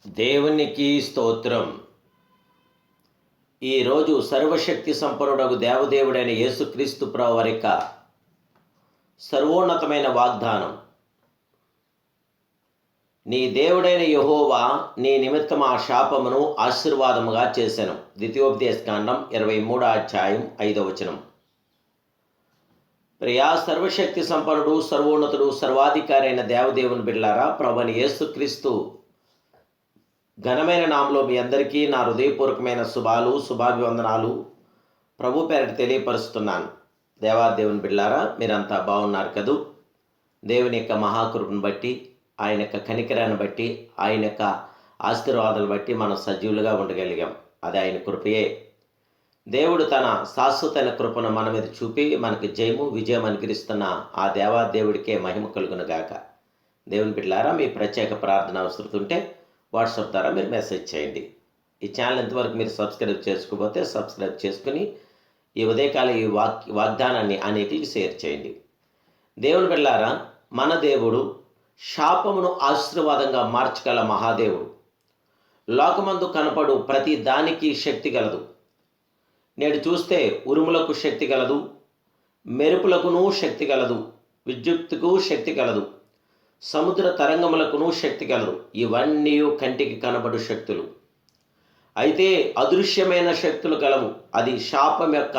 దేవునికి స్తోత్రం. ఈరోజు సర్వశక్తి సంపన్నుడగు దేవదేవుడైన యేసుక్రీస్తు ప్రభువు వారి యొక్క సర్వోన్నతమైన వాగ్దానం. నీ దేవుడైన యెహోవా నీ నిమిత్తం ఆ శాపమును ఆశీర్వాదముగా చేసెను. ద్వితీయోపదేశకాండం 23వ అధ్యాయం 5వ వచనం. ప్రియా సర్వశక్తి సంపన్నుడు, సర్వోన్నతుడు, సర్వాధికారి అయిన దేవదేవుని బిడ్డలారా, ప్రభువైన యేసుక్రీస్తు ఘనమైన నామలో మీ అందరికీ నా హృదయపూర్వకమైన శుభాభివందనాలు ప్రభు పేరిట తెలియపరుస్తున్నాను. దేవాదేవుని బిడ్డలారా, మీరంతా బాగున్నారు కదూ? దేవుని యొక్క మహాకృపను బట్టి, ఆయన యొక్క కనికరాన్ని బట్టి, ఆయన యొక్క ఆశీర్వాదాలు బట్టి మనం సజీవులుగా ఉండగలిగాం. అది ఆయన కృపయే. దేవుడు తన శాశ్వతమైన కృపను మన మీద చూపి మనకి విజయం అనుగ్రహిస్తున్న ఆ దేవాదేవుడికే మహిమ కలుగునుగాక. దేవుని బిడ్డలారా, మీ ప్రత్యేక ప్రార్థన అవసరం ఉంటే వాట్సాప్ ద్వారా మీరు మెసేజ్ చేయండి. ఈ ఛానల్ ఎంతవరకు మీరు సబ్స్క్రైబ్ చేసుకోకపోతే సబ్స్క్రైబ్ చేసుకుని ఈ ఉదయకాల ఈ వాగ్దానాన్ని అనేకులకి షేర్ చేయండి. దేవుని బిడ్డలారా, మన దేవుడు శాపమును ఆశీర్వాదంగా మార్చగల మహాదేవుడు. లోకమందు కనపడు ప్రతి దానికి శక్తి గలదు. నేడు చూస్తే ఉరుములకు శక్తి గలదు, మెరుపులకును శక్తి గలదు, విద్యుత్తుకు శక్తి గలదు, సముద్ర తరంగములకును శక్తి కలదు. ఇవన్నీ కంటికి కనబడు శక్తులు. అయితే అదృశ్యమైన శక్తులు కలవు. అది శాపం యొక్క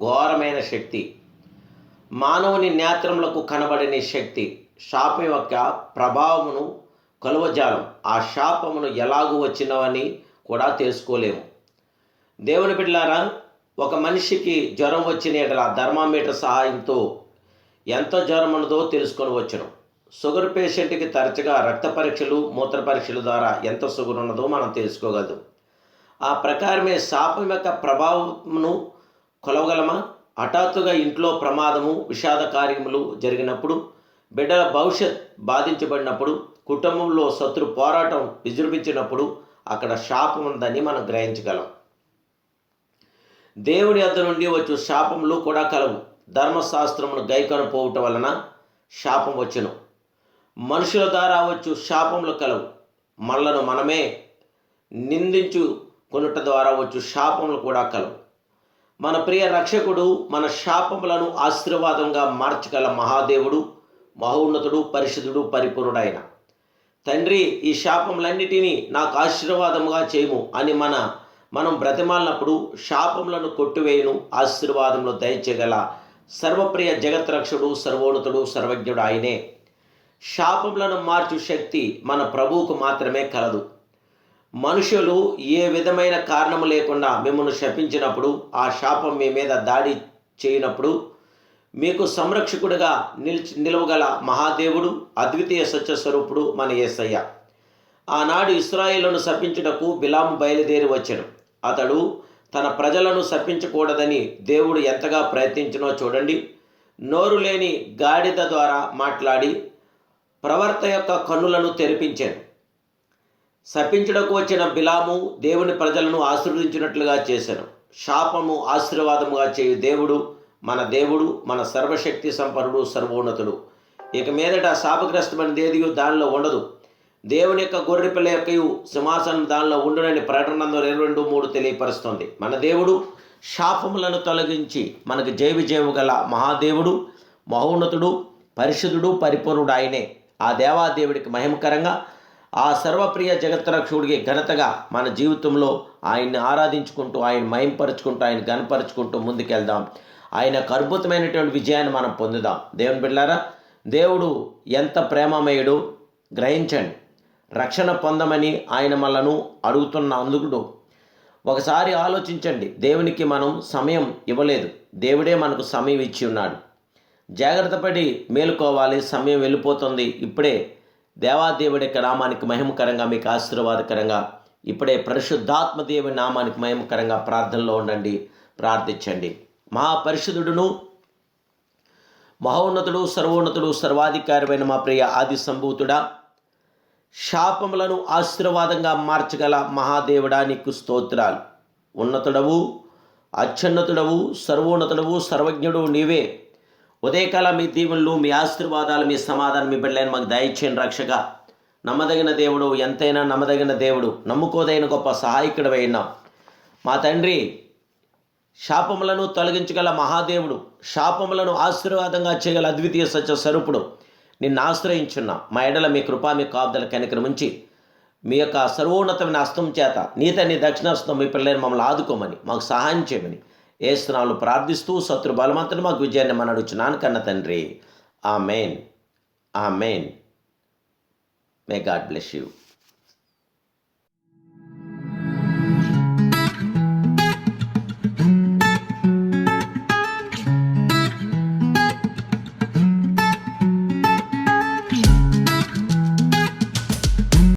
ఘోరమైన శక్తి. మానవుని నేత్రములకు కనబడని శక్తి. శాపం యొక్క ప్రభావమును కొలవజాలం. ఆ శాపమును ఎలాగూ వచ్చినవని కూడా తెలుసుకోలేము. దేవుని బిడ్డలారా, ఒక మనిషికి జ్వరం వచ్చిన యెడల థర్మామీటర్ సహాయంతో ఎంత జ్వరం ఉన్నదో తెలుసుకొని వచ్చును. షుగర్ పేషెంట్కి తరచుగా రక్త పరీక్షలు, మూత్ర పరీక్షల ద్వారా ఎంత షుగర్ ఉన్నదో మనం తెలుసుకోగలదు. ఆ ప్రకారమే శాపం యొక్క ప్రభావమును కొలవగలమా? హఠాత్తుగా ఇంట్లో ప్రమాదము, విషాద కార్యములు జరిగినప్పుడు, బిడ్డల భవిష్యత్ బాధించబడినప్పుడు, కుటుంబంలో శత్రు పోరాటం విజృంభించినప్పుడు అక్కడ శాపం ఉందని మనం గ్రహించగలం. దేవుని యొద్ద నుండి వచ్చు శాపములు కూడా కలవు. ధర్మశాస్త్రమును గైకొన పోవటం వలన శాపం వచ్చును. మనుషుల ద్వారా వచ్చు శాపములు కలవు. మనలను మనమే నిందించుకొనుట ద్వారా వచ్చు శాపములు కూడా కలవు. మన ప్రియ రక్షకుడు మన శాపములను ఆశీర్వాదంగా మార్చగల మహాదేవుడు, మహోన్నతుడు, పరిశుద్ధుడు, పరిపూర్ణుడైన తండ్రి, ఈ శాపములన్నిటినీ నాకు ఆశీర్వాదముగా చేయము అని మనం బ్రతిమాలినప్పుడు శాపములను కొట్టివేయును, ఆశీర్వాదములు దయచేయగల సర్వప్రియ జగత్రక్షుడు, సర్వోన్నతుడు, సర్వజ్ఞుడు ఆయనే. శాపములను మార్చు శక్తి మన ప్రభువుకు మాత్రమే కలదు. మనుషులు ఏ విధమైన కారణము లేకుండా మిమ్మల్ని శపించినప్పుడు, ఆ శాపం మీ మీద దాడి చేయనప్పుడు మీకు సంరక్షకుడిగా నిలవగల మహాదేవుడు, అద్వితీయ సత్యస్వరూపుడు మన యేసయ్య. ఆనాడు ఇశ్రాయేలును శపించుటకు బిలాము బయలుదేరి వచ్చెను. అతడు తన ప్రజలను శపించకూడదని దేవుడు ఎంతగా ప్రయత్నించినో చూడండి. నోరు లేని గాడిద ద్వారా మాట్లాడి ప్రవర్త యొక్క కన్నులను తెరిపించాను. శపించుటకు వచ్చిన బిలాము దేవుని ప్రజలను ఆశీర్వదించినట్లుగా చేశాను. శాపము ఆశీర్వాదముగా చేయు దేవుడు మన సర్వశక్తి సంపన్నుడు, సర్వోన్నతుడు. ఇక మీదట శాపగ్రస్తమైనది ఏది దానిలో ఉండదు. దేవుని యొక్క గొర్రెపిల్ల యొక్క సింహాసనం దానిలో ఉండునని ప్రకటన 22:3 తెలియపరుస్తుంది. మన దేవుడు శాపములను తొలగించి మనకు విజయము గల మహాదేవుడు, మహోన్నతుడు, పరిశుద్ధుడు, పరిపూర్ణుడు ఆయనే. ఆ దేవాదేవుడికి మహిమకరంగా, ఆ సర్వప్రియ జగత్రక్షుడికి ఘనతగా మన జీవితంలో ఆయన్ని ఆరాధించుకుంటూ, ఆయన మహింపరుచుకుంటూ, ఆయన ఘనపరుచుకుంటూ ముందుకెళ్దాం. ఆయన అద్భుతమైనటువంటి విజయాన్ని మనం పొందుదాం. దేవుని బిడ్డలారా, దేవుడు ఎంత ప్రేమమయుడు గ్రహించండి. రక్షణ పొందమని ఆయన మనలను అడుగుతున్న అందుకు ఒకసారి ఆలోచించండి. దేవునికి మనం సమయం ఇవ్వలేదు, దేవుడే మనకు సమయం ఇచ్చి ఉన్నాడు. జాగ్రత్త పడి మేలుకోవాలి. సమయం వెళ్ళిపోతుంది. ఇప్పుడే దేవాదేవుడి యొక్క నామానికి మహిమకరంగా, మీకు ఆశీర్వాదకరంగా ఇప్పుడే పరిశుద్ధాత్మ దేవుని నామానికి మహిమకరంగా ప్రార్థనలో ఉండండి, ప్రార్థించండి. మహాపరిశుద్ధుడును, మహోన్నతుడు, సర్వోన్నతుడు, సర్వాధికారమైన మా ప్రియ ఆది సంభూతుడా, శాపములను ఆశీర్వాదంగా మార్చగల మహాదేవుడా, నీకు స్తోత్రాలు. ఉన్నతుడవు, అత్యున్నతుడవు, సర్వోన్నతుడవు, సర్వజ్ఞుడు నీవే. ఉదయకాల మీ దీవెనలు, మీ ఆశీర్వాదాలు, మీ సమాధానం, మీ బిడ్డలైన మాకు దయచేయండి రక్షగా. నమ్మదగిన దేవుడు, ఎంతైనా నమ్మదగిన దేవుడు, నమ్ముకోదైన గొప్ప సహాయకుడవైన మా తండ్రి, శాపములను తొలగించగల మహాదేవుడు, శాపములను ఆశీర్వాదంగా చేయగల అద్వితీయ సత్య స్వరూపుడు, నిన్ను ఆశ్రయించున్న మా ఎడల మీ కృపా, మీ కాపుదల కనికరం ఉంచి మీ యొక్క సర్వోన్నతమైన హస్తం చేత నీ దక్షిణాస్తం మీ పిల్లల్ని మమ్మల్ని ఆదుకోమని, మాకు సహాయం చేయమని యేసునామములో ప్రార్థిస్తూ శత్రు బలవంతుని మాకు విజయాన్ని మనం అడుగుచున్నాను కన్న తండ్రి. Amen. Amen. May God bless you.